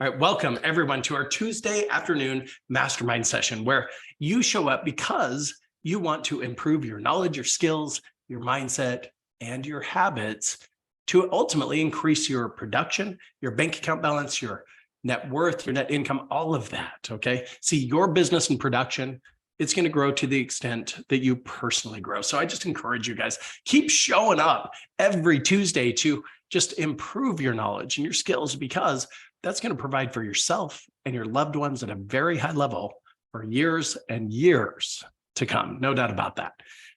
All right, welcome everyone to our Tuesday afternoon mastermind session where you show up because you want to improve your knowledge, your skills, your mindset, and your habits to ultimately increase your production, your bank account balance, your net worth, your net income, all of that, okay? See, your business and production, it's going to grow to the extent that you personally grow. So I just encourage you guys, keep showing up every Tuesday to just improve your knowledge and your skills because that's going to provide for yourself and your loved ones at a very high level for years and years to come. No doubt about that.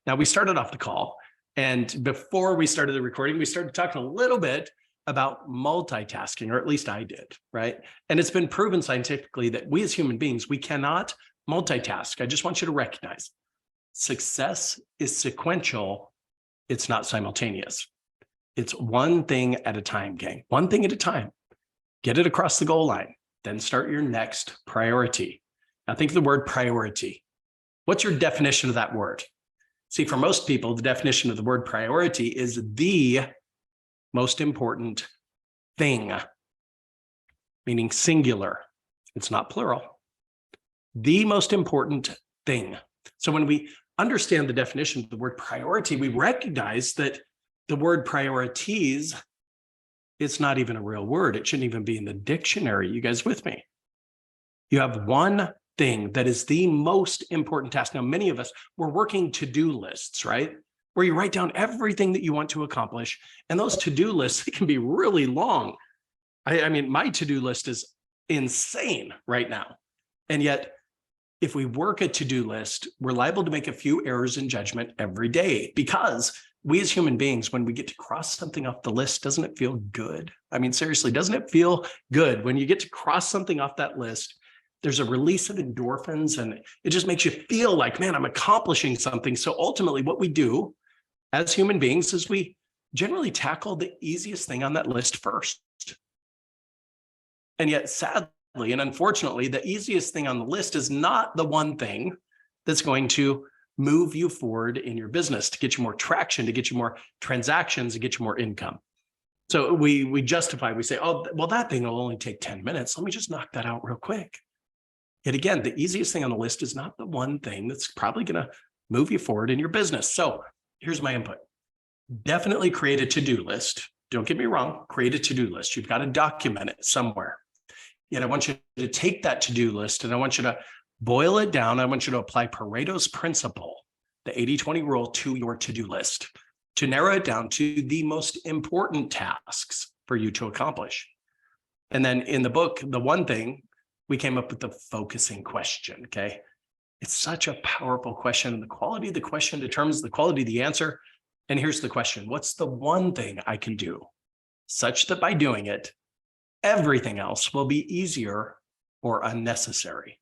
Now, we started off the call, and before we started the recording, we started talking a little bit about multitasking, or at least I did, right? And it's been proven scientifically that we as human beings, we cannot multitask. I just want you to recognize success is sequential. It's not simultaneous. It's one thing at a time, gang. One thing at a time. Get it across the goal line, then start your next priority. Now think of the word priority. What's your definition of that word? See, for most people, the definition of the word priority is the most important thing, meaning singular. It's not plural. The most important thing. So when we understand the definition of the word priority, we recognize that the word priorities, it's not even a real word. It shouldn't even be in the dictionary. You guys with me? You have one thing that is the most important task. Now, many of us, we're working to-do lists, right? Where you write down everything that you want to accomplish. And those to-do lists, they can be really long. I mean, my to-do list is insane right now. And yet, if we work a to-do list, we're liable to make a few errors in judgment every day because we as human beings, when we get to cross something off the list, doesn't it feel good? I mean, seriously, doesn't it feel good when you get to cross something off that list? There's a release of endorphins and it just makes you feel like, man, I'm accomplishing something. So ultimately what we do as human beings is we generally tackle the easiest thing on that list first. And yet sadly and unfortunately, the easiest thing on the list is not the one thing that's going to move you forward in your business, to get you more traction, to get you more transactions, to get you more income. So we justify, we say, oh, well, that thing will only take 10 minutes. Let me just knock that out real quick. Yet again, the easiest thing on the list is not the one thing that's probably going to move you forward in your business. So here's my input. Definitely create a to-do list. Don't get me wrong, create a to-do list. You've got to document it somewhere. Yet I want you to take that to-do list and I want you to boil it down. I want you to apply Pareto's principle, the 80-20 rule, to your to-do list to narrow it down to the most important tasks for you to accomplish. And then in the book, The One Thing, we came up with the focusing question, okay? It's such a powerful question. The quality of the question determines the quality of the answer. And here's the question. What's the one thing I can do such that by doing it, everything else will be easier or unnecessary?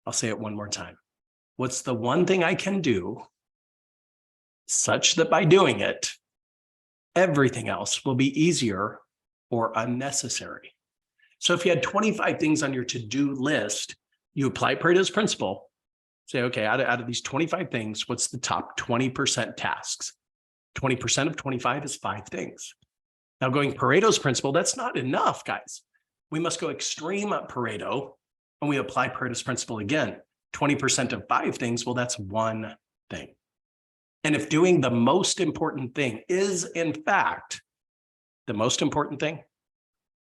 I'll say it one more time. What's the one thing I can do such that by doing it, everything else will be easier or unnecessary? So if you had 25 things on your to-do list, you apply Pareto's principle, say, okay, out of these 25 things, what's the top 20% tasks? 20% of 25 is 5 things. Now going Pareto's principle, that's not enough, guys. We must go extreme Pareto. And we apply Pareto's principle again, 20% of 5 things, well, that's one thing. And if doing the most important thing is in fact the most important thing,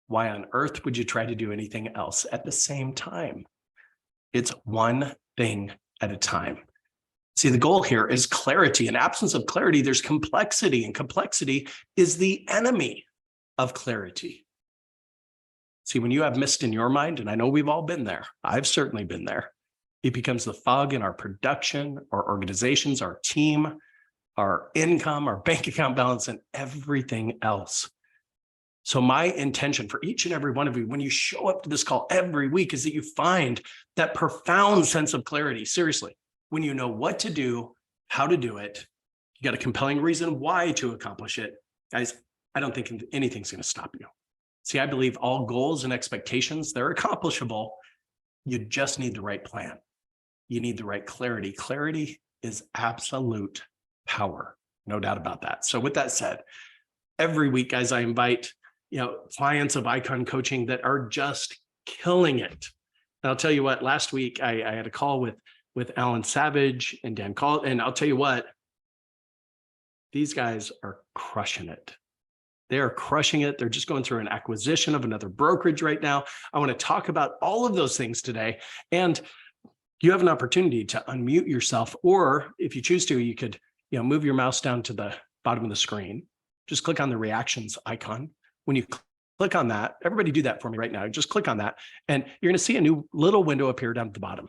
why on earth would you try to do anything else at the same time? It's one thing at a time. See, the goal here is clarity. In absence of clarity, there's complexity, and complexity is the enemy of clarity. See, when you have mist in your mind, and I know we've all been there, I've certainly been there, it becomes the fog in our production, our organizations, our team, our income, our bank account balance, and everything else. So my intention for each and every one of you, when you show up to this call every week, is that you find that profound sense of clarity. Seriously, when you know what to do, how to do it, you got a compelling reason why to accomplish it. Guys, I don't think anything's going to stop you. See, I believe all goals and expectations, they're accomplishable. You just need the right plan. You need the right clarity. Clarity is absolute power. No doubt about that. So with that said, every week, guys, I invite clients of Icon Coaching that are just killing it. And I'll tell you what, last week I had a call with Alan Savage and Dan Kalt, and I'll tell you what, these guys are crushing it. They are crushing it. They're just going through an acquisition of another brokerage right now. I want to talk about all of those things today. And you have an opportunity to unmute yourself, or if you choose to, you could, move your mouse down to the bottom of the screen. Just click on the reactions icon. When you click on that, everybody do that for me right now. Just click on that, and you're going to see a new little window appear down at the bottom.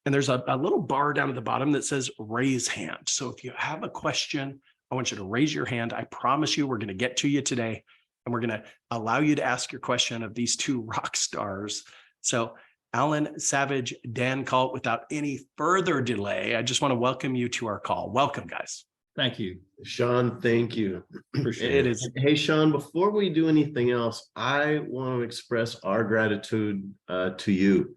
And there's a little bar down at the bottom that says raise hand. So if you have a question, I want you to raise your hand. I promise you, we're going to get to you today, and we're going to allow you to ask your question of these two rock stars. So Alan Savage, Dan Kalt, without any further delay, I just want to welcome you to our call. Welcome, guys. Thank you. Sean, thank you. Appreciate it. Hey, Sean, before we do anything else, I want to express our gratitude to you.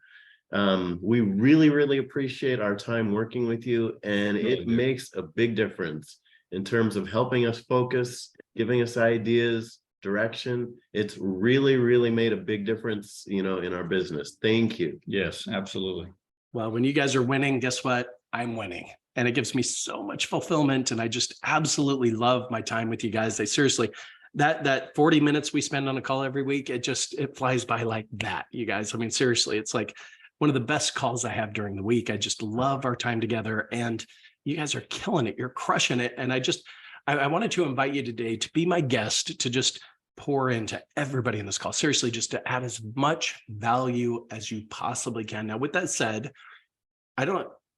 We really, really appreciate our time working with you, and it makes a big difference in terms of helping us focus, giving us ideas, direction. It's really, really made a big difference, in our business. Thank you. Yes, absolutely. Well, when you guys are winning, guess what? I'm winning. And it gives me so much fulfillment. And I just absolutely love my time with you guys. They seriously, that 40 minutes we spend on a call every week, it flies by like that, you guys. I mean, seriously, it's like one of the best calls I have during the week. I just love our time together, and you guys are killing it. You're crushing it. And I wanted to invite you today to be my guest, to just pour into everybody in this call. Seriously, just to add as much value as you possibly can. Now, with that said,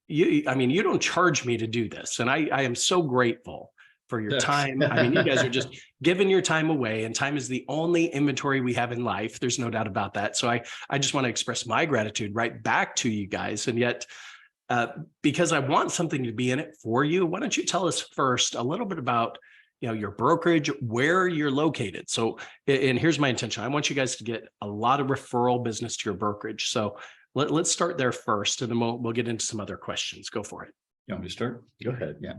you don't charge me to do this. And I am so grateful for your time. I mean, you guys are just giving your time away, and time is the only inventory we have in life. There's no doubt about that. So I just want to express my gratitude right back to you guys. And yet, because I want something to be in it for you, why don't you tell us first a little bit about your brokerage, where you're located. So, and here's my intention. I want you guys to get a lot of referral business to your brokerage. So let's start there first, and then we'll get into some other questions. Go for it. You want me to start? Go ahead. Yeah.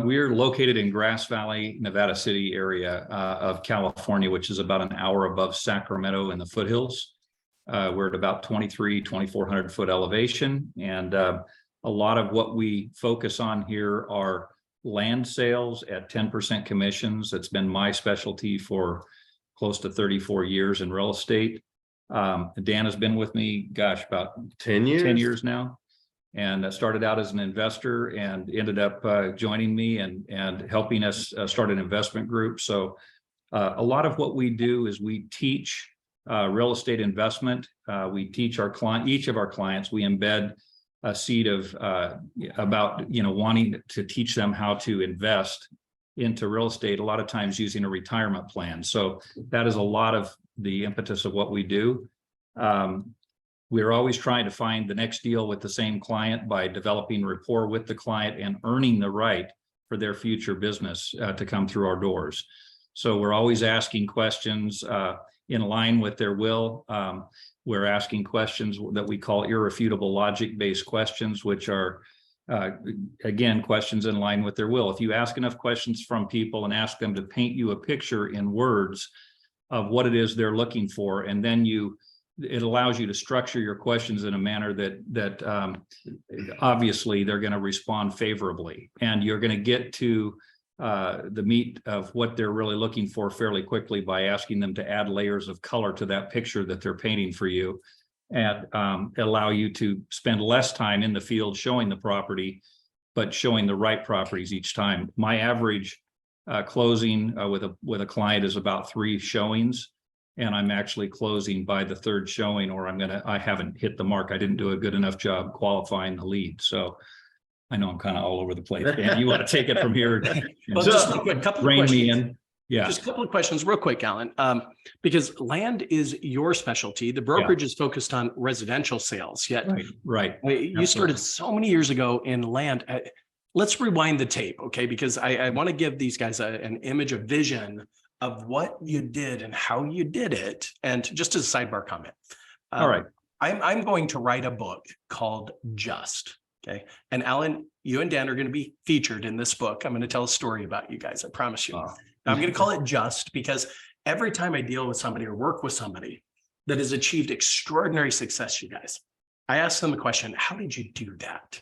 We're located in Grass Valley, Nevada City area of California, which is about an hour above Sacramento in the foothills. We're at about 2,400 foot elevation. And a lot of what we focus on here are land sales at 10% commissions. That's been my specialty for close to 34 years in real estate. Dan has been with me, about 10 years. 10 years now. And started out as an investor and ended up joining me and helping us start an investment group. So a lot of what we do is we teach real estate investment. We teach each of our clients, we embed a seed of about wanting to teach them how to invest into real estate, a lot of times using a retirement plan. So that is a lot of the impetus of what we do. We're always trying to find the next deal with the same client by developing rapport with the client and earning the right for their future business to come through our doors. So we're always asking questions in line with their will. We're asking questions that we call irrefutable logic-based questions, which are, again, questions in line with their will. If you ask enough questions from people and ask them to paint you a picture in words of what it is they're looking for, and then it allows you to structure your questions in a manner that obviously they're going to respond favorably, and you're going to get to the meat of what they're really looking for fairly quickly by asking them to add layers of color to that picture that they're painting for you, and allow you to spend less time in the field showing the property, but showing the right properties each time. My average closing with a client is about 3 showings, and I'm actually closing by the 3rd showing, or I haven't hit the mark. I didn't do a good enough job qualifying the lead. So I know I'm kind of all over the place. Dan, you want to take it from here? Well, just a couple of questions. Me in. Yeah. Just a couple of questions real quick, Alan, because land is your specialty. The brokerage is focused on residential sales. Yet, right. You started so many years ago in land. Let's rewind the tape, okay? Because I want to give these guys an image, a vision of what you did and how you did it. And just as a sidebar comment. All right. I'm going to write a book called Just. Okay. And Alan, you and Dan are going to be featured in this book. I'm going to tell a story about you guys. I promise you. Now, I'm going to call it Just because every time I deal with somebody or work with somebody that has achieved extraordinary success, you guys, I ask them the question, how did you do that?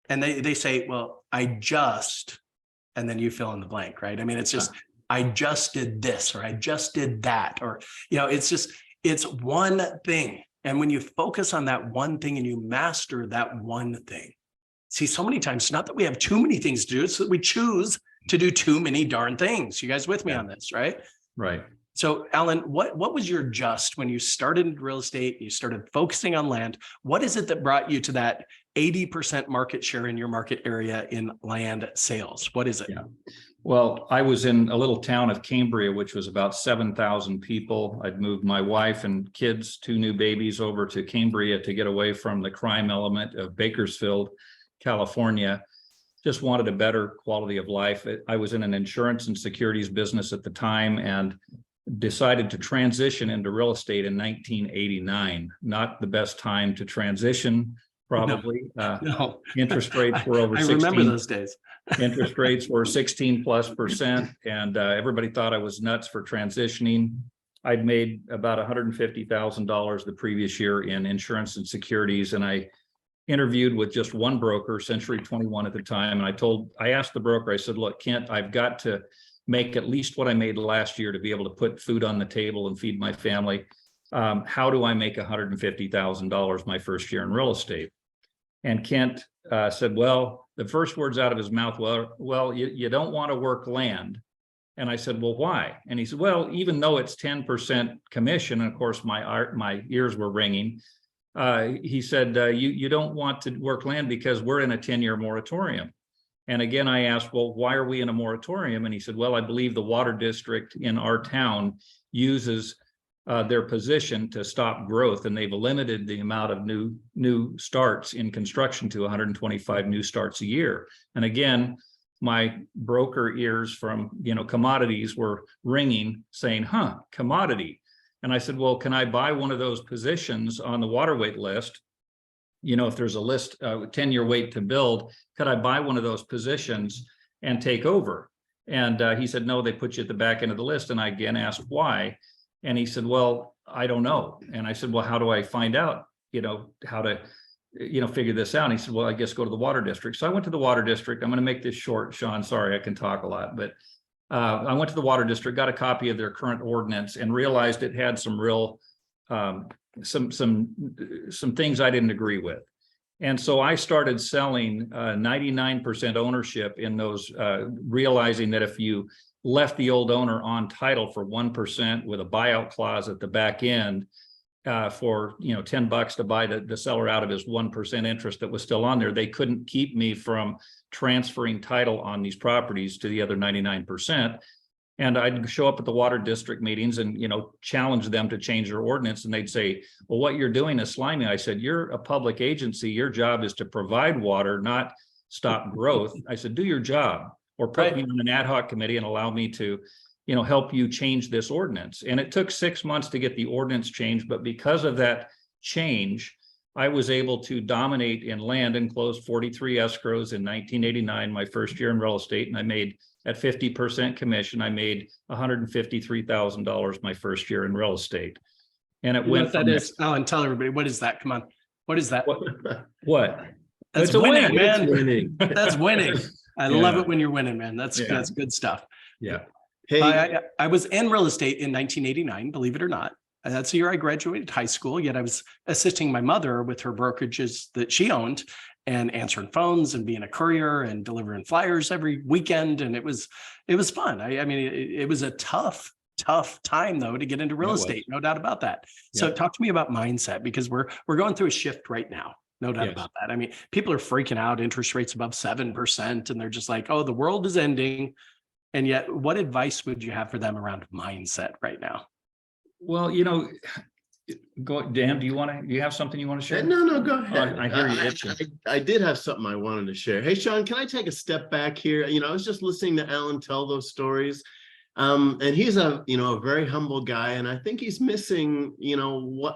And they say, well, and then you fill in the blank, right? I mean, it's just, I just did this, or I just did that, or, it's one thing. And when you focus on that one thing and you master that one thing, see, so many times, not that we have too many things to do, it's that we choose to do too many darn things. You guys with me on this, right? Right. So Alan, what was your just when you started in real estate, you started focusing on land? What is it that brought you to that 80% market share in your market area in land sales? What is it? Yeah. Well, I was in a little town of Cambria, which was about 7,000 people. I'd moved my wife and kids, 2 new babies, over to Cambria to get away from the crime element of Bakersfield, California. Just wanted a better quality of life. I was in an insurance and securities business at the time and decided to transition into real estate in 1989. Not the best time to transition, probably. No. Interest rates were over 16. I remember those days. Interest rates were 16+%, and everybody thought I was nuts for transitioning. I'd made about $150,000 the previous year in insurance and securities, and I interviewed with just one broker, Century 21 at the time, and I asked the broker, I said, look, Kent, I've got to make at least what I made last year to be able to put food on the table and feed my family. How do I make $150,000 my first year in real estate? And Kent said, well, the first words out of his mouth, well, you don't want to work land. And I said, well, why? And he said, well, even though it's 10% commission, and of course my ears were ringing. He said, you don't want to work land because we're in a 10-year moratorium. And again, I asked, well, why are we in a moratorium? And he said, well, I believe the water district in our town uses their position to stop growth, and they've limited the amount of new starts in construction to 125 new starts a year. And again, my broker ears from commodities were ringing, saying, commodity. And I said, well, can I buy one of those positions on the water wait list? If there's a list, 10-year wait to build, could I buy one of those positions and take over? And he said, no, they put you at the back end of the list. And I again asked why. And he said, well, I don't know. And I said, well, how do I find out, how to, figure this out? And he said, well, I guess go to the water district. So I went to the water district. I'm going to make this short, Sean. Sorry, I can talk a lot, but I went to the water district, got a copy of their current ordinance, and realized it had some real, some things I didn't agree with. And so I started selling 99% ownership in those, realizing that if you left the old owner on title for 1% with a buyout clause at the back end for $10 to buy the seller out of his 1% interest that was still on there, they couldn't keep me from transferring title on these properties to the other 99%. And I'd show up at the water district meetings and challenge them to change their ordinance, and they'd say, well, what you're doing is slimy. I said, you're a public agency, your job is to provide water, not stop growth. I said, do your job, or put me on an ad hoc committee and allow me to help you change this ordinance. And it took 6 months to get the ordinance changed, but because of that change, I was able to dominate in land and close 43 escrows in 1989, my first year in real estate. And I made, at 50% commission, I made $153,000 my first year in real estate. And it went. That is, Alan, tell everybody, what is that? Come on. What is that? What? That's It's winning, win. man. It's winning. That's winning. I love it when you're winning, man. That's good stuff. Yeah. Hey, I was in real estate in 1989, believe it or not. That's the year I graduated high school, yet I was assisting my mother with her brokerages that she owned and answering phones and being a courier and delivering flyers every weekend. And it was fun. I mean, it was a tough time though to get into real estate. No doubt about that. So talk to me about mindset, because we're going through a shift right now. No doubt about that. I mean, people are freaking out, interest rates above 7%, and they're just like, oh, the world is ending. And yet, what advice would you have for them around mindset right now? Well, go, Dan, do you have something you want to share? No, go ahead. I hear you itching. I did have something I wanted to share. Hey, Sean, can I take a step back here? I was just listening to Alan tell those stories. And he's a very humble guy, and I think he's missing two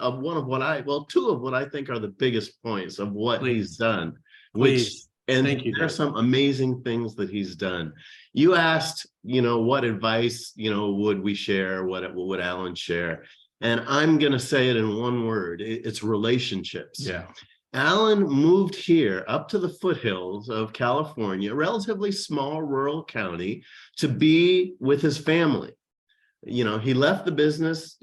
of what I think are the biggest points of what he's done, which And Thank you, there are Dan. some amazing things that he's done. You asked, what advice, would we share? What would Alan share? And I'm going to say it in one word. It's relationships. Yeah. Alan moved here up to the foothills of California, a relatively small rural county, to be with his family. He left the business,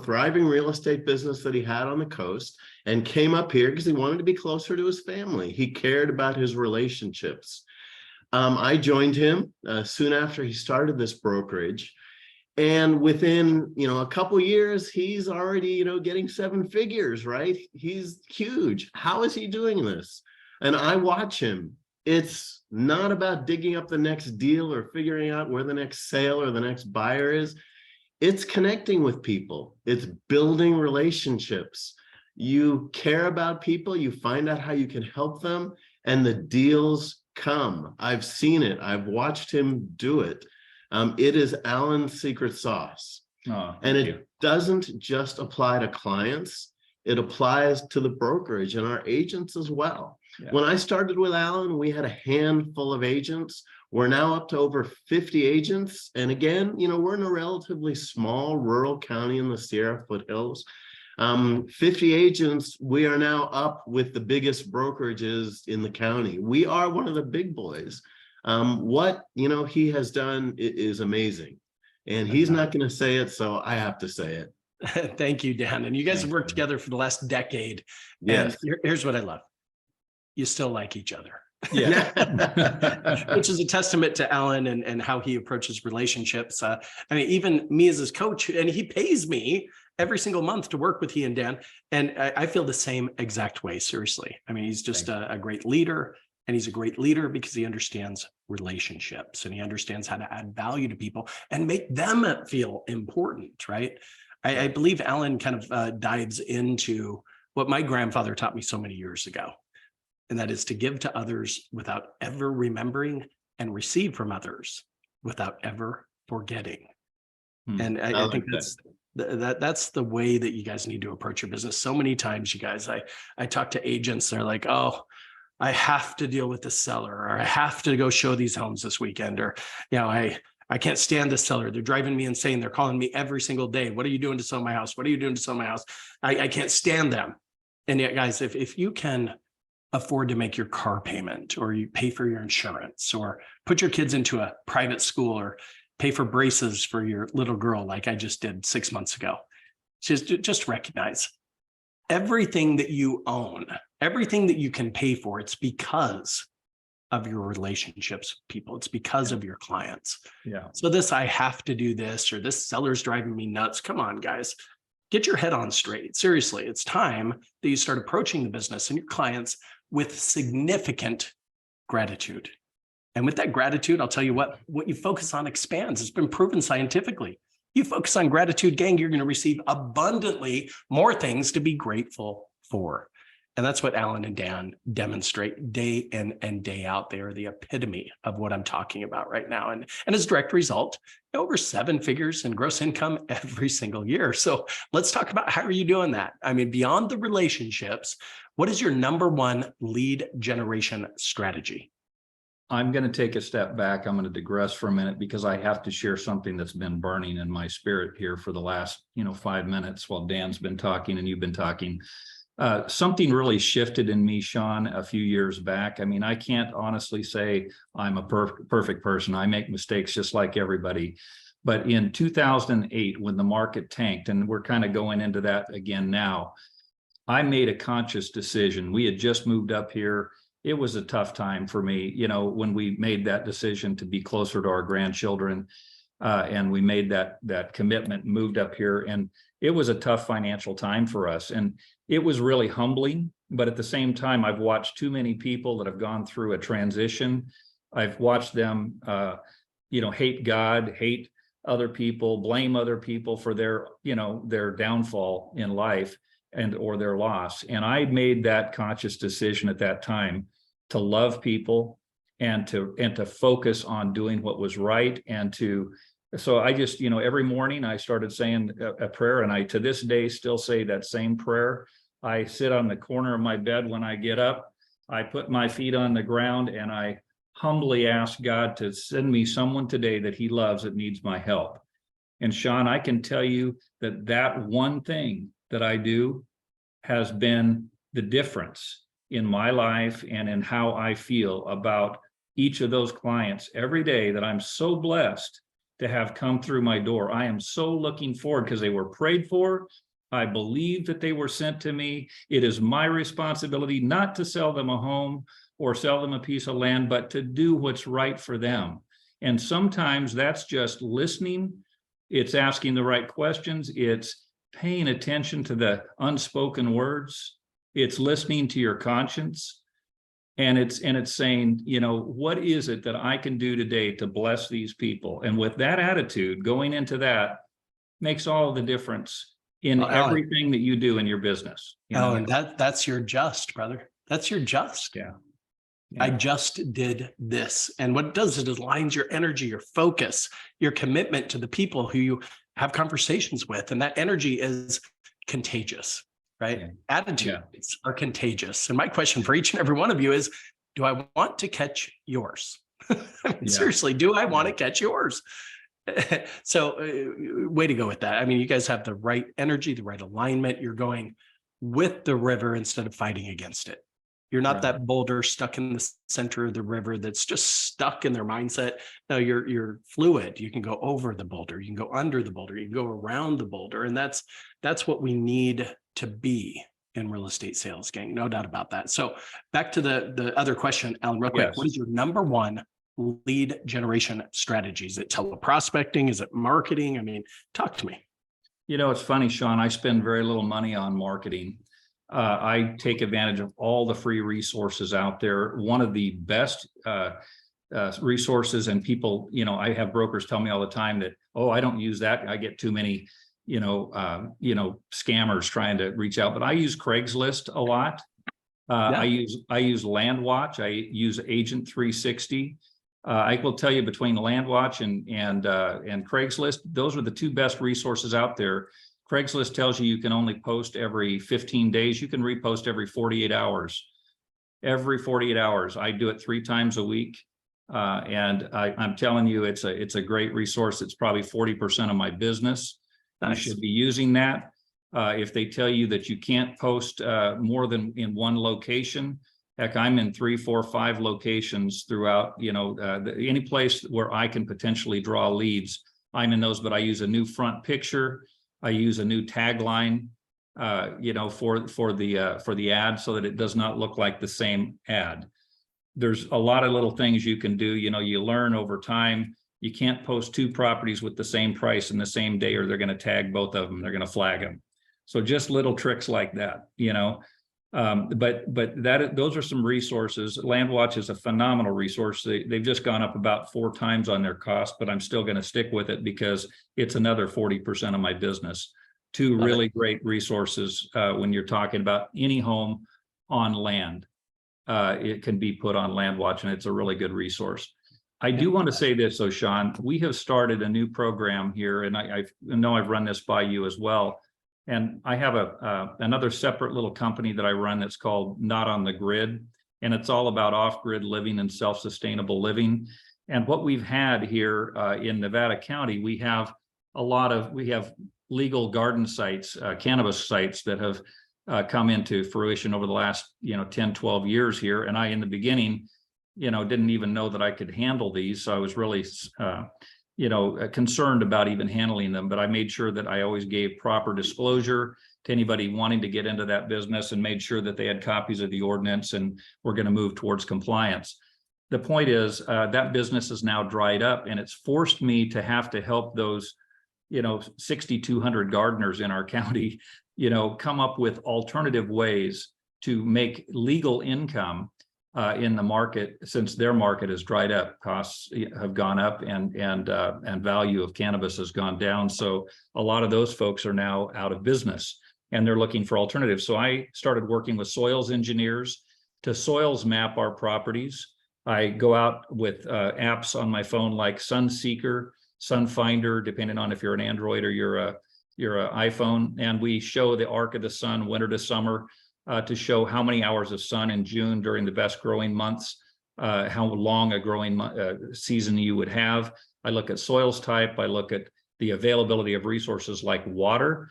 thriving real estate business that he had on the coast, and came up here because he wanted to be closer to his family. He cared about his relationships. I joined him soon after he started this brokerage. And within, a couple years, he's already, getting 7 figures, right? He's huge. How is he doing this? And I watch him. It's not about digging up the next deal or figuring out where the next sale or the next buyer is. It's connecting with people. It's building relationships. You care about people, you find out how you can help them, and the deals come. I've seen it. I've watched him do it. It is Alan's secret sauce. Oh, and thank it you. doesn't just apply to clients. It applies to the brokerage and our agents as well. Yeah. When I started with Alan, we had a handful of agents. We're now up to over 50 agents. And again, we're in a relatively small rural county in the Sierra foothills. 50 agents, we are now up with the biggest brokerages in the county. We are one of the big boys. What he has done is amazing. And he's not going to say it, so I have to say it. Thank you, Dan. And you guys have worked Dan. together for the last decade. Yes. And here's what I love. You still like each other. Yeah. Which is a testament to Alan and how he approaches relationships. Even me as his coach, and he pays me every single month to work with he and Dan. And I feel the same exact way, seriously. He's just a great leader, and he's a great leader because he understands relationships and he understands how to add value to people and make them feel important, right? I believe Alan kind of dives into what my grandfather taught me so many years ago. And that is to give to others without ever remembering, and receive from others without ever forgetting. And I think that's the way that you guys need to approach your business. So many times, you guys, I talk to agents, they're like, oh, I have to deal with the seller, or I have to go show these homes this weekend, or, I can't stand this seller. They're driving me insane. They're calling me every single day. What are you doing to sell my house? What are you doing to sell my house? I can't stand them. And yet, guys, if you can afford to make your car payment, or you pay for your insurance, or put your kids into a private school, or pay for braces for your little girl, like I just did 6 months ago, just recognize everything that you own, everything that you can pay for, it's because of your relationships with people. It's because of your clients. Yeah. So this, I have to do this, or this seller's driving me nuts. Come on, guys. Get your head on straight. Seriously, it's time that you start approaching the business and your clients with significant gratitude. And with that gratitude, I'll tell you what you focus on expands. It's been proven scientifically. You focus on gratitude, gang, you're going to receive abundantly more things to be grateful for. And that's what Alan and Dan demonstrate day in and day out. They are the epitome of what I'm talking about right now. And as a direct result, over 7 figures in gross income every single year. So let's talk about, how are you doing that? Beyond the relationships, what is your #1 lead generation strategy? I'm going to take a step back. I'm going to digress for a minute because I have to share something that's been burning in my spirit here for the last, 5 minutes while Dan's been talking and you've been talking. Something really shifted in me, Sean, a few years back. I can't honestly say I'm a perfect person. I make mistakes just like everybody. But in 2008, when the market tanked, and we're kind of going into that again now, I made a conscious decision. We had just moved up here. It was a tough time for me, when we made that decision to be closer to our grandchildren, and we made that commitment, moved up here, and it was a tough financial time for us. And it was really humbling, but at the same time, I've watched too many people that have gone through a transition. I've watched them, hate God, hate other people, blame other people for their downfall in life or their loss. And I made that conscious decision at that time to love people and to focus on doing what was right. So I just, every morning I started saying a prayer, and I, to this day, still say that same prayer. I sit on the corner of my bed when I get up. I put my feet on the ground and I humbly ask God to send me someone today that he loves that needs my help. And Sean, I can tell you that that one thing that I do has been the difference in my life and in how I feel about each of those clients every day that I'm so blessed to have come through my door. I am so looking forward because they were prayed for. I believe that they were sent to me. It is my responsibility not to sell them a home or sell them a piece of land, but to do what's right for them. And sometimes that's just listening. It's asking the right questions. It's paying attention to the unspoken words. It's listening to your conscience. And it's saying, you know, what is it that I can do today to bless these people? And with that attitude, going into that makes all the difference in everything that you do in your business. You know? And that's your just, brother. That's your just. Yeah. I just did this. And what it does, it aligns your energy, your focus, your commitment to the people who you have conversations with. And that energy is contagious, right? Attitudes are contagious. And my question for each and every one of you is, do I want to catch yours? Seriously, do I want to catch yours? So way to go with that. I mean, you guys have the right energy, the right alignment. You're going with the river instead of fighting against it. You're not that boulder stuck in the center of the river that's just stuck in their mindset. No, you're fluid. You can go over the boulder. You can go under the boulder. You can go around the boulder. And that's what we need to be in real estate sales, gang. No doubt about that. So back to the other question, Alan, real quick. What is your number one lead generation strategy? Is it teleprospecting? Is it marketing? I mean, talk to me. You know, it's funny, Sean, I spend very little money on marketing. I take advantage of all the free resources out there. One of the best resources, and people, you know, I have brokers tell me all the time that, oh, I don't use that. I get too many, scammers trying to reach out, but I use Craigslist a lot. I use LandWatch. I use Agent 360. I will tell you, between LandWatch and Craigslist, those are the two best resources out there. Craigslist tells you can only post every 15 days. You can repost every 48 hours. Every 48 hours. I do it 3 times a week. And I'm telling you, it's a great resource. It's probably 40% of my business. Nice. You should be using that. If they tell you that you can't post more than in one location, heck, I'm in 3, 4, 5 locations throughout, any place where I can potentially draw leads. I'm in those, but I use a new front picture. I use a new tagline, for the ad, so that it does not look like the same ad. There's a lot of little things you can do. You learn over time. You can't post 2 properties with the same price in the same day, or they're going to tag both of them. They're going to flag them. So just little tricks like that, but those are some resources. LandWatch is a phenomenal resource. They've just gone up about 4 times on their cost, but I'm still going to stick with it because it's another 40% of my business. 2 really great resources when you're talking about any home on land. It can be put on LandWatch, and it's a really good resource. I do want to say this, though, Sean. We have started a new program here, and I know I've run this by you as well. And I have another separate little company that I run that's called Not on the Grid, and it's all about off-grid living and self-sustainable living. And what we've had here in Nevada County, we have legal garden sites, cannabis sites that have come into fruition over the last 10, 12 years here. And I, in the beginning, didn't even know that I could handle these, so I was really concerned about even handling them, but I made sure that I always gave proper disclosure to anybody wanting to get into that business, and made sure that they had copies of the ordinance and we're going to move towards compliance. The point is that business is now dried up, and it's forced me to have to help those, 6,200 gardeners in our county, come up with alternative ways to make legal income in the market, since their market has dried up. Costs have gone up, and value of cannabis has gone down. So a lot of those folks are now out of business, and they're looking for alternatives. So I started working with soils engineers to soils map our properties. I go out with apps on my phone like Sunseeker, Sunfinder, depending on if you're an Android or you're an iPhone, and we show the arc of the sun, winter to summer. to show how many hours of sun in June during the best growing months, how long a growing season you would have. I look at soils type. I look at the availability of resources like water,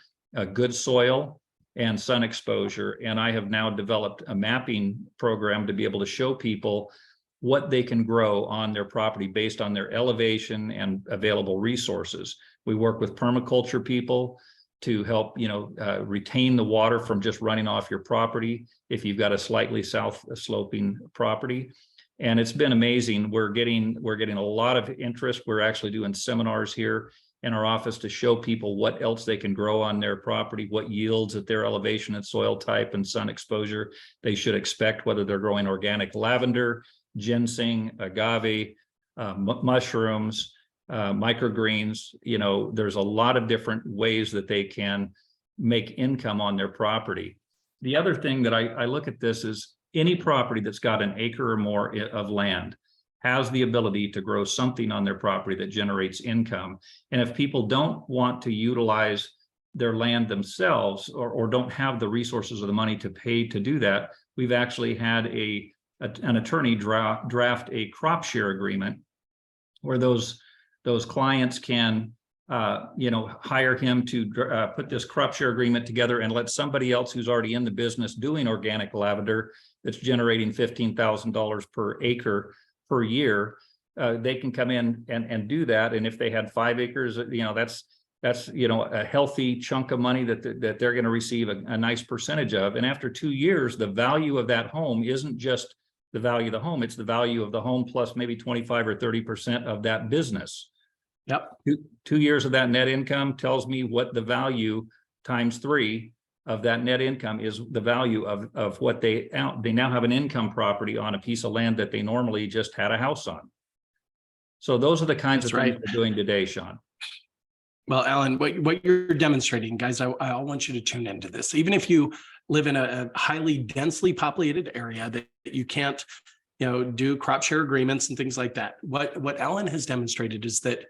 good soil, and sun exposure. And I have now developed a mapping program to be able to show people what they can grow on their property based on their elevation and available resources. We work with permaculture people to help, retain the water from just running off your property if you've got a slightly south sloping property. And it's been amazing. We're getting a lot of interest. We're actually doing seminars here in our office to show people what else they can grow on their property, what yields at their elevation and soil type and sun exposure they should expect, whether they're growing organic lavender, ginseng, agave, mushrooms, microgreens. There's a lot of different ways that they can make income on their property. The other thing that I look at this is any property that's got an acre or more of land has the ability to grow something on their property that generates income. And if people don't want to utilize their land themselves or don't have the resources or the money to pay to do that, we've actually had an attorney draft a crop share agreement where those clients can hire him to put this crop share agreement together and let somebody else who's already in the business doing organic lavender that's generating $15,000 per acre per year, they can come in and do that. And if they had 5 acres, that's a healthy chunk of money that they're going to receive a nice percentage of. And after 2 years, the value of that home isn't just the value of the home, it's the value of the home plus maybe 25 or 30% of that business. Yep. 2 years of that net income tells me what the value times 3 of that net income is, the value of what they now have an income property on a piece of land that they normally just had a house on. So those are the kinds of things we're doing today, Sean. Well, Alan, what you're demonstrating, guys, I want you to tune into this. Even if you live in a highly densely populated area that you can't, do crop share agreements and things like that. What Alan has demonstrated is that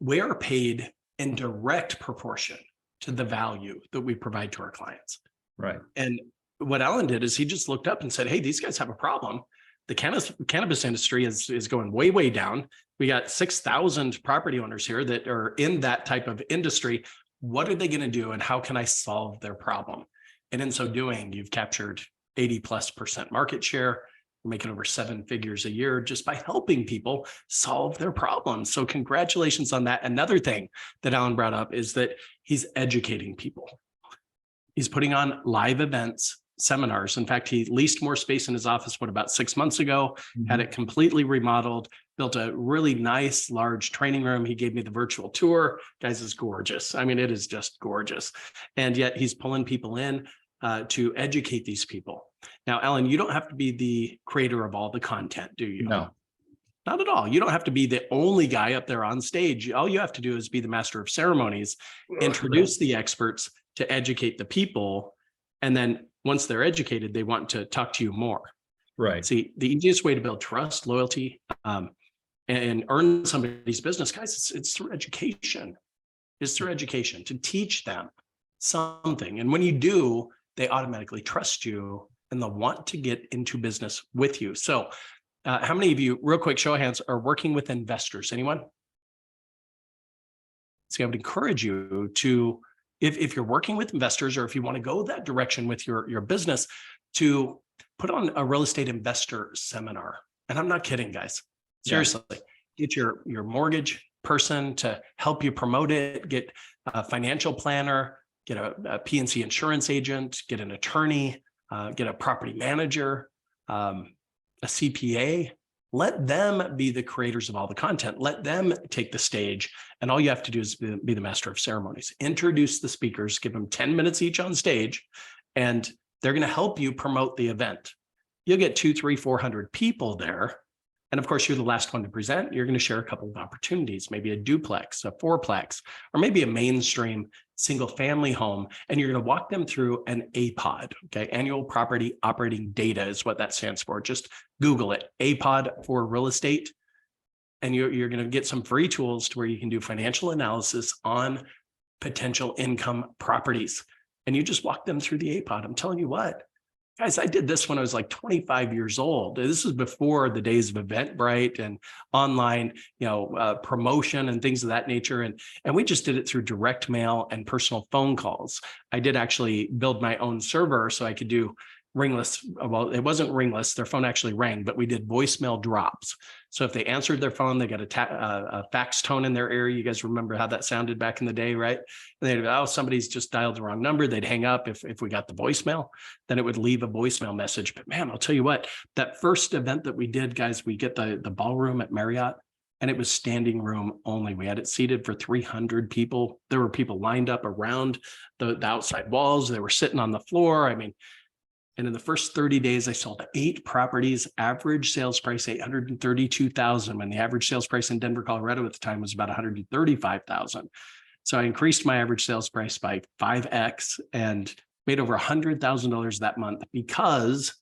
we are paid in direct proportion to the value that we provide to our clients. Right. And what Alan did is he just looked up and said, hey, these guys have a problem. The cannabis industry is going way, way down. We got 6,000 property owners here that are in that type of industry. What are they going to do and how can I solve their problem? And in so doing, you've captured 80+% market share. You're making over 7 figures a year just by helping people solve their problems. So congratulations on that. Another thing that Alan brought up is that he's educating people. He's putting on live events, seminars. In fact, he leased more space in his office, about 6 months ago, had it completely remodeled, built a really nice, large training room. He gave me the virtual tour. Guys, it's gorgeous. I mean, it is just gorgeous. And yet he's pulling people in to educate these people. Now, Alan, you don't have to be the creator of all the content, do you? No. Not at all. You don't have to be the only guy up there on stage. All you have to do is be the master of ceremonies, introduce the experts to educate the people. And then once they're educated, they want to talk to you more. Right. See, the easiest way to build trust, loyalty, and earn somebody's business, guys, it's through education. It's through education to teach them something. And when you do, they automatically trust you and they'll want to get into business with you. So how many of you, real quick, show of hands, are working with investors? Anyone? So I would encourage you to, if you're working with investors or if you want to go that direction with your business, to put on a real estate investor seminar. And I'm not kidding, guys. Seriously, get your mortgage person to help you promote it, get a financial planner, get a P&C insurance agent, get an attorney, get a property manager, a CPA. Let them be the creators of all the content. Let them take the stage. And all you have to do is be the master of ceremonies. Introduce the speakers, give them 10 minutes each on stage, and they're going to help you promote the event. You'll get 200, 300, 400 people there. And of course, you're the last one to present. You're going to share a couple of opportunities, maybe a duplex, a fourplex, or maybe a mainstream single family home. And you're going to walk them through an APOD, okay? Annual Property Operating Data is what that stands for. Just Google it, APOD for real estate. And you're going to get some free tools to where you can do financial analysis on potential income properties. And you just walk them through the APOD. I'm telling you what, Guys, I did this when I was like 25 years old. This was before the days of Eventbrite and online, promotion and things of that nature. And we just did it through direct mail and personal phone calls. I did actually build my own server so I could do ringless. Well, it wasn't ringless. Their phone actually rang, but we did voicemail drops. So if they answered their phone, they got a fax tone in their ear. You guys remember how that sounded back in the day, right? And they'd go, oh, somebody's just dialed the wrong number. They'd hang up. If we got the voicemail, then it would leave a voicemail message. But man, I'll tell you what, that first event that we did, guys, we get the ballroom at Marriott, and it was standing room only. We had it seated for 300 people. There were people lined up around the outside walls. They were sitting on the floor. I mean, and in the first 30 days, I sold 8 properties, average sales price $832,000, when the average sales price in Denver, Colorado at the time was about $135,000. So I increased my average sales price by 5x and made over $100,000 that month because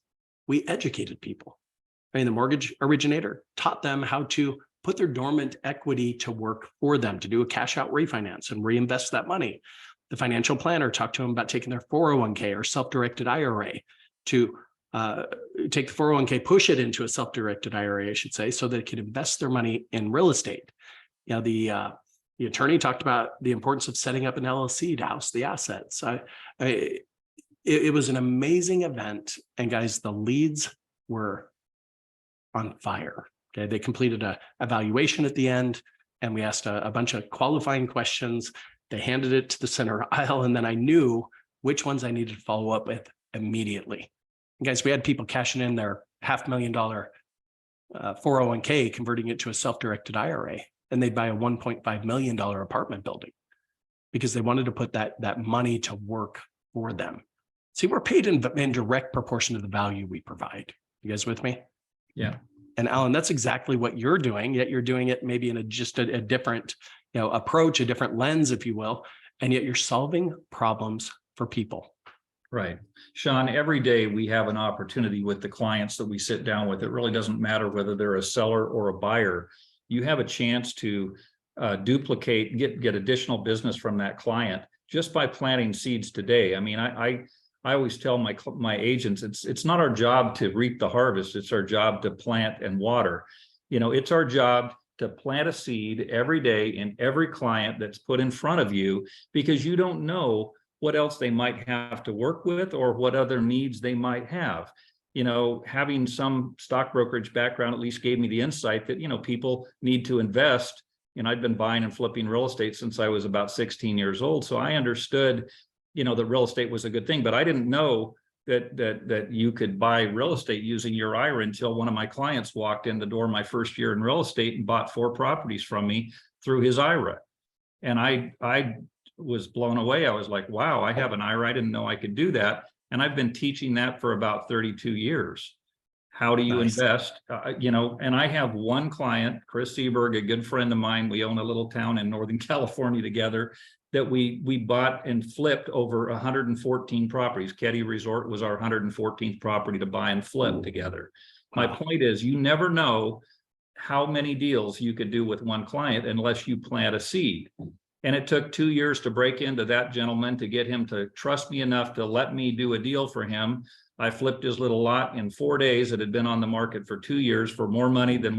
we educated people. I mean, the mortgage originator taught them how to put their dormant equity to work for them, to do a cash out refinance and reinvest that money. The financial planner talked to them about taking their 401k or self-directed IRA to take the 401k, push it into a self-directed IRA, I should say, so they could invest their money in real estate. The attorney talked about the importance of setting up an LLC to house the assets. It was an amazing event. And guys, the leads were on fire. Okay, they completed a evaluation at the end, and we asked a bunch of qualifying questions. They handed it to the center aisle, and then I knew which ones I needed to follow up with immediately. And guys, we had people cashing in their $500,000 401k, converting it to a self-directed IRA, and they'd buy a $1.5 million apartment building because they wanted to put that money to work for them. See, we're paid in direct proportion to the value we provide. You guys with me? Yeah. And Alan, that's exactly what you're doing, yet you're doing it maybe in a different, approach, a different lens, if you will, and yet you're solving problems for people. Right. Sean, every day we have an opportunity with the clients that we sit down with. It really doesn't matter whether they're a seller or a buyer. You have a chance to duplicate, get additional business from that client just by planting seeds today. I mean, I always tell my agents, it's not our job to reap the harvest. It's our job to plant and water. It's our job to plant a seed every day in every client that's put in front of you, because you don't know what else they might have to work with or what other needs they might have. Having some stock brokerage background at least gave me the insight that, people need to invest. I'd been buying and flipping real estate since I was about 16 years old. So I understood, that real estate was a good thing, but I didn't know that you could buy real estate using your IRA until one of my clients walked in the door my first year in real estate and bought 4 properties from me through his IRA. And I was blown away. I was like, wow, I have an IRA. I didn't know I could do that. And I've been teaching that for about 32 years. How do you invest? And I have one client, Chris Seberg, a good friend of mine. We own a little town in Northern California together that we bought and flipped over 114 properties. Ketty Resort was our 114th property to buy and flip together. My point is, you never know how many deals you could do with one client unless you plant a seed. And it took 2 years to break into that gentleman, to get him to trust me enough to let me do a deal for him. I flipped his little lot in 4 days. It had been on the market for 2 years for more money than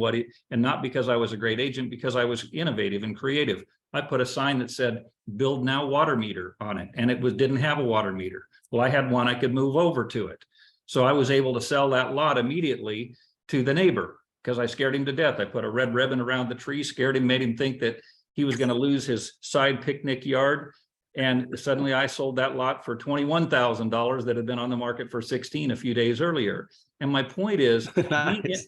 and not because I was a great agent, because I was innovative and creative. I put a sign that said, "Build now water meter" on it. And it didn't have a water meter. Well, I had one I could move over to it. So I was able to sell that lot immediately to the neighbor because I scared him to death. I put a red ribbon around the tree, scared him, made him think that he was going to lose his side picnic yard. And suddenly I sold that lot for $21,000 that had been on the market for 16 a few days earlier. And my point is, nice.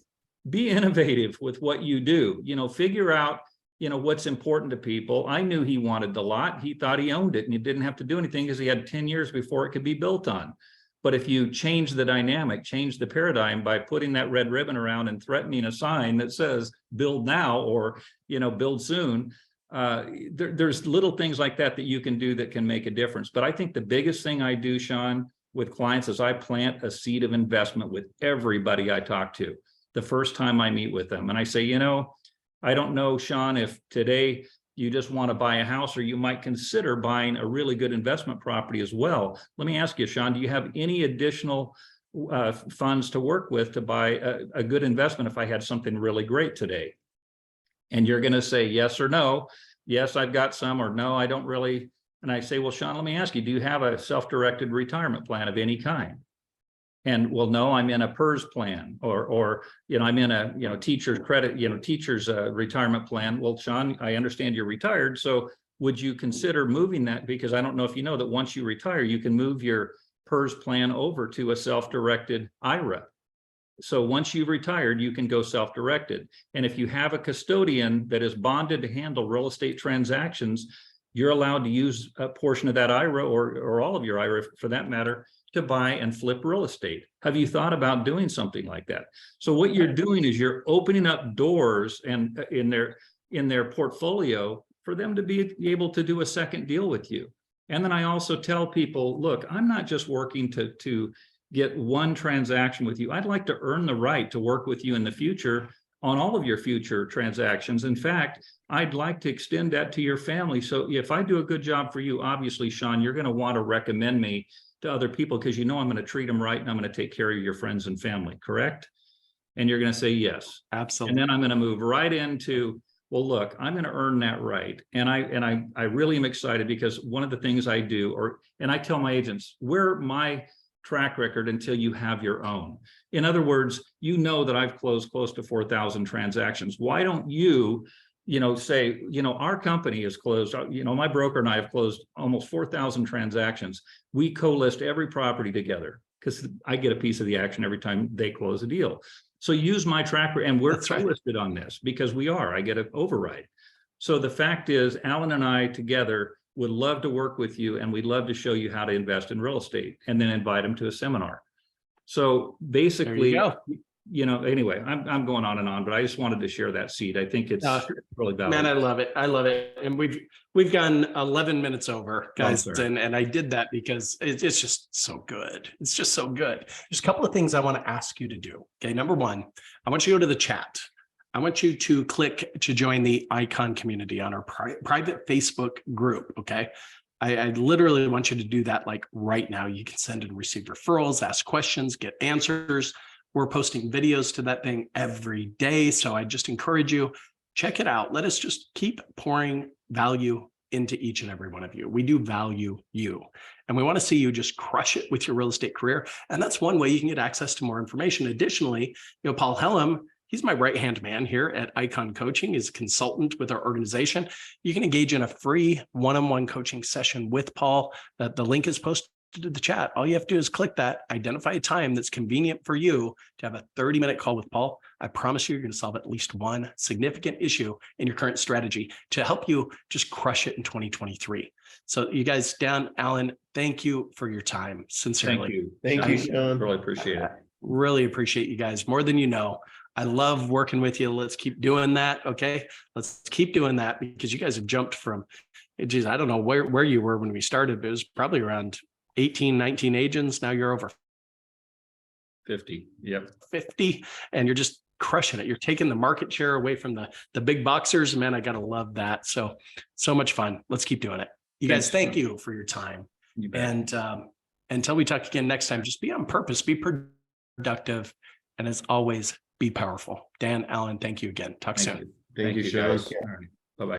Be innovative with what you do, figure out, what's important to people. I knew he wanted the lot. He thought he owned it and he didn't have to do anything because he had 10 years before it could be built on. But if you change the dynamic, change the paradigm by putting that red ribbon around and threatening a sign that says build now or, build soon, there's little things like that you can do that can make a difference. But I think the biggest thing I do, Sean, with clients is I plant a seed of investment with everybody I talk to the first time I meet with them. And I say, I don't know, Sean, if today you just want to buy a house or you might consider buying a really good investment property as well. Let me ask you, Sean, do you have any additional funds to work with to buy a good investment if I had something really great today. And you're going to say yes or no. Yes, I've got some, or no, I don't really. And I say, well, Sean, let me ask you, do you have a self-directed retirement plan of any kind? And well, no, I'm in a PERS plan, or I'm in a teacher's credit, teacher's retirement plan. Well, Sean, I understand you're retired, so would you consider moving that? Because I don't know if you know that once you retire, you can move your PERS plan over to a self-directed IRA. So once you've retired, you can go self-directed. And if you have a custodian that is bonded to handle real estate transactions, you're allowed to use a portion of that IRA or all of your IRA for that matter to buy and flip real estate. Have you thought about doing something like that? So what you're doing is you're opening up doors and in their portfolio for them to be able to do a second deal with you. And then I also tell people, look, I'm not just working to get one transaction with you. I'd like to earn the right to work with you in the future on all of your future transactions. In fact, I'd like to extend that to your family. So if I do a good job for you, obviously, Sean, you're going to want to recommend me to other people because I'm going to treat them right and I'm going to take care of your friends and family, correct? And you're going to say yes. Absolutely. And then I'm going to move right into, well, look, I'm going to earn that right. And I really am excited because one of the things I do, and I tell my agents, we're my track record until you have your own. In other words, that I've closed close to 4,000 transactions. Why don't you, say, our company has closed, my broker and I have closed almost 4,000 transactions. We co-list every property together because I get a piece of the action every time they close a deal. So use my track record, and we're co-listed on this because I get an override. So the fact is, Alan and I together would love to work with you, and we'd love to show you how to invest in real estate and then invite them to a seminar. So basically, anyway, I'm going on and on, but I just wanted to share that seed. I think it's really valuable. Man, I love it. I love it. And we've gone 11 minutes over, guys. And I did that because it's just so good. It's just so good. There's a couple of things I want to ask you to do. Okay. Number one, I want you to go to the chat. I want you to click to join the Icon community on our private Facebook group. Okay. I literally want you to do that like right now. You can send and receive referrals, ask questions, get answers. We're posting videos to that thing every day. So I just encourage you, check it out. Let us just keep pouring value into each and every one of you. We do value you. And we want to see you just crush it with your real estate career. And that's one way you can get access to more information. Additionally, Paul Hellam, he's my right-hand man here at Icon Coaching. He's a consultant with our organization. You can engage in a free one-on-one coaching session with Paul. The link is posted to the chat. All you have to do is click that, identify a time that's convenient for you to have a 30-minute call with Paul. I promise you're going to solve at least one significant issue in your current strategy to help you just crush it in 2023. So you guys, Dan, Alan, thank you for your time. Sincerely. Thank you, Sean. Really appreciate it. Really appreciate you guys more than you know. I love working with you. Let's keep doing that. Okay. Let's keep doing that because you guys have jumped from, geez, I don't know where you were when we started, but it was probably around 18, 19 agents. Now you're over 50. Yep. 50. And you're just crushing it. You're taking the market share away from the big boxers. Man, I got to love that. So much fun. Let's keep doing it. You guys, thank you for your time. And until we talk again next time, just be on purpose, be productive. And as always, be powerful. Dan, Alan, thank you again. Talk soon. Thank you, Sean. All right.